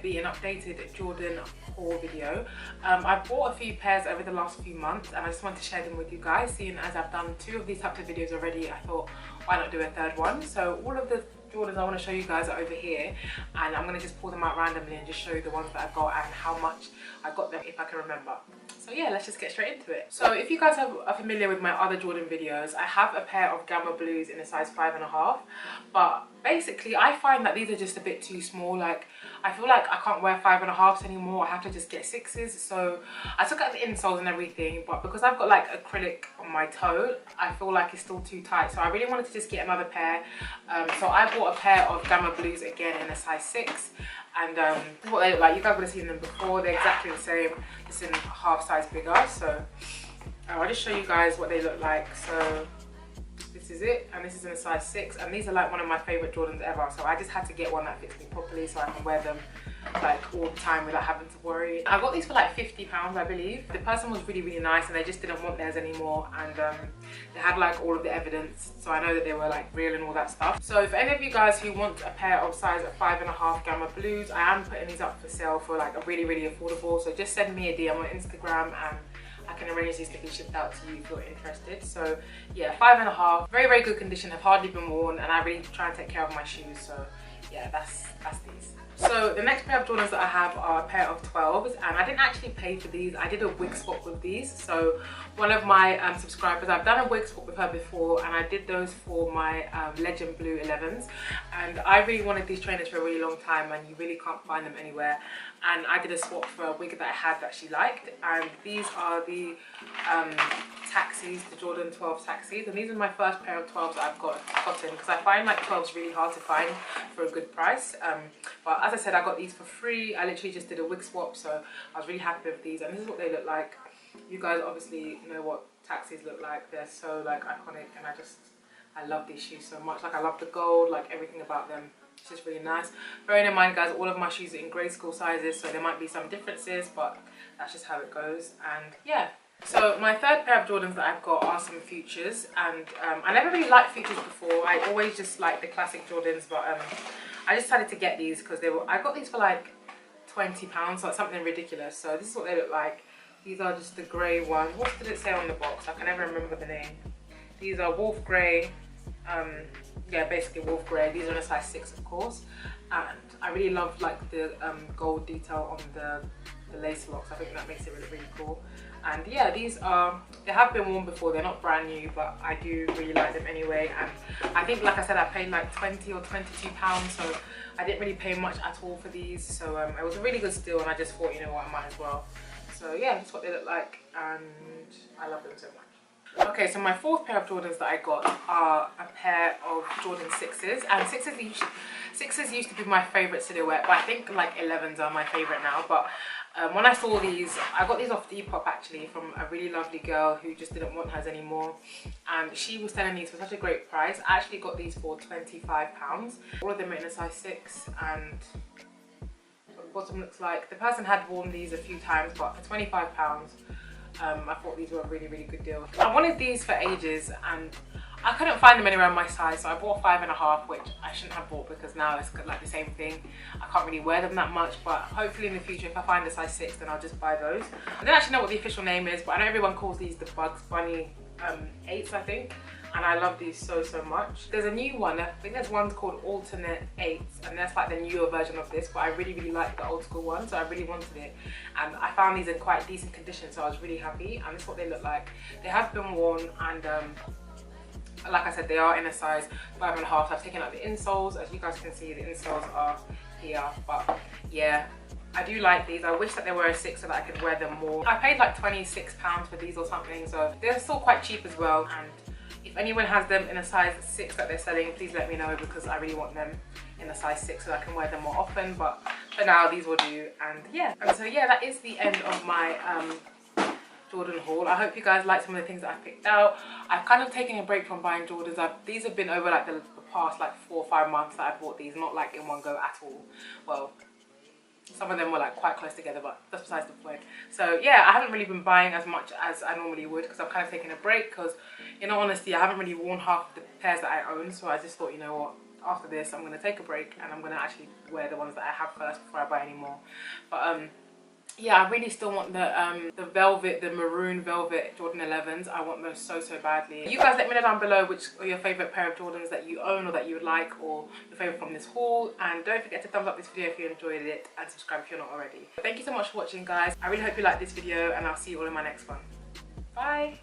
be an updated Jordan haul video. I've bought a few pairs over the last few months and I just wanted to share them with you guys. Seeing as I've done 2 of these types of videos already, I thought why not do a 3rd one. So all of the Jordans I want to show you guys are over here, and I'm going to just pull them out randomly and just show you the ones that I got and how much I got them if I can remember. So yeah, let's just get straight into it. So if you guys are familiar with my other Jordan videos, I have a pair of Gamma Blues in a size 5.5, but basically I find that these are just a bit too small. Like, I feel like I can't wear 5.5s anymore. I have to just get 6s. So I took out the insoles and everything, but because I've got like acrylic on my toe, I feel like it's still too tight. So I really wanted to just get another pair. So I bought a pair of Gamma Blues again in a size 6. And this is what they look like. You guys would have seen them before. They're exactly the same, just in half size bigger. So I'll just show you guys what they look like. So this is it, and this is in a size 6, and these are like one of my favorite Jordans ever. So I just had to get one that fits me properly so I can wear them like all the time without having to worry. I got these for like £50, I believe. The person was really nice, and they just didn't want theirs anymore, and they had like all of the evidence, so I know that they were like real and all that stuff. So if any of you guys who want a pair of size 5.5 Gamma Blues, I am putting these up for sale for like a really affordable. So just send me a DM on Instagram and I can arrange these to be shipped out to you if you're interested. So yeah, 5.5, very good condition, have hardly been worn, and I really try and take care of my shoes. So yeah, that's these. So the next pair of Jordans that I have are a pair of 12s, and I didn't actually pay for these. I did a wig swap with these. So one of my subscribers, I've done a wig swap with her before, and I did those for my Legend Blue 11s, and I really wanted these trainers for a really long time, and you really can't find them anywhere. And I did a swap for a wig that I had that she liked, and these are the taxis, the Jordan 12 taxis, and these are my first pair of 12s that I've gotten, because I find like 12s really hard to find for a good price. But as I said, I got these for free. I literally just did a wig swap, so I was really happy with these, and this is what they look like. You guys obviously know what taxis look like. They're so like iconic, and I love these shoes so much. Like, I love the gold, like everything about them. It's just really nice. Bearing in mind, guys, all of my shoes are in grade school sizes, so there might be some differences, but that's just how it goes. And yeah, so my 3rd pair of Jordans that I've got are some Futures, and I never really liked Futures before. I always just liked the classic Jordans, but I just decided to get these because I got these for like £20, so it's something ridiculous. So this is what they look like. These are just the grey ones. What did it say on the box? I can never remember the name. These are wolf grey. Yeah, basically wolf grey. These are in a size 6, of course, and I really love like the gold detail on the lace locks. I think that makes it really cool. And yeah, they have been worn before. They're not brand new, but I do really like them anyway. And I think, like I said, I paid like £20 or £22, so I didn't really pay much at all for these. So it was a really good steal, and I just thought, you know what, I might as well. So yeah, that's what they look like, and I love them so much. Okay, so my 4th pair of Jordans that I got are a pair of Jordan 6s, and 6s used to be my favourite silhouette, but I think like 11s are my favourite now. But when I saw these, I got these off Depop actually from a really lovely girl who just didn't want hers anymore, and she was selling these for such a great price. I actually got these for £25. All of them are in a size 6, and what the bottom looks like. The person had worn these a few times, but for £25, I thought these were a really good deal. I wanted these for ages, and I couldn't find them anywhere in my size, so I bought 5.5, which I shouldn't have bought because now it's like the same thing. I can't really wear them that much, but hopefully in the future, if I find a size 6, then I'll just buy those. I don't actually know what the official name is, but I know everyone calls these the Bugs Bunny 8s, I think. And I love these so much. There's a new one, I think there's one called Alternate 8s, and that's like the newer version of this, but I really like the old school one, so I really wanted it. And I found these in quite decent condition, so I was really happy, and this is what they look like. They have been worn, and like I said, they are in a size 5.5. So I've taken out the insoles. As you guys can see, the insoles are here, but yeah, I do like these. I wish that they were a 6 so that I could wear them more. I paid like £26 for these or something, so they're still quite cheap as well. And if anyone has them in a size 6 that they're selling, please let me know, because I really want them in a size 6 so I can wear them more often. But for now, these will do. And yeah, so yeah, that is the end of my Jordan haul. I hope you guys like some of the things that I picked out. I've kind of taken a break from buying Jordans. These have been over like the past like 4 or 5 months that I bought these, not like in one go at all. Well, some of them were like quite close together, but that's besides the point. So yeah, I haven't really been buying as much as I normally would, because I'm kind of taking a break, because in all honesty, I haven't really worn half the pairs that I own. So I just thought, you know what, after this I'm going to take a break and I'm going to actually wear the ones that I have first before I buy any more. But yeah, I really still want the velvet, the maroon velvet Jordan 11s. I want those so badly. You guys let me know down below which are your favourite pair of Jordans that you own or that you would like, or your favourite from this haul. And don't forget to thumbs up this video if you enjoyed it, and subscribe if you're not already. Thank you so much for watching, guys. I really hope you liked this video, and I'll see you all in my next one. Bye.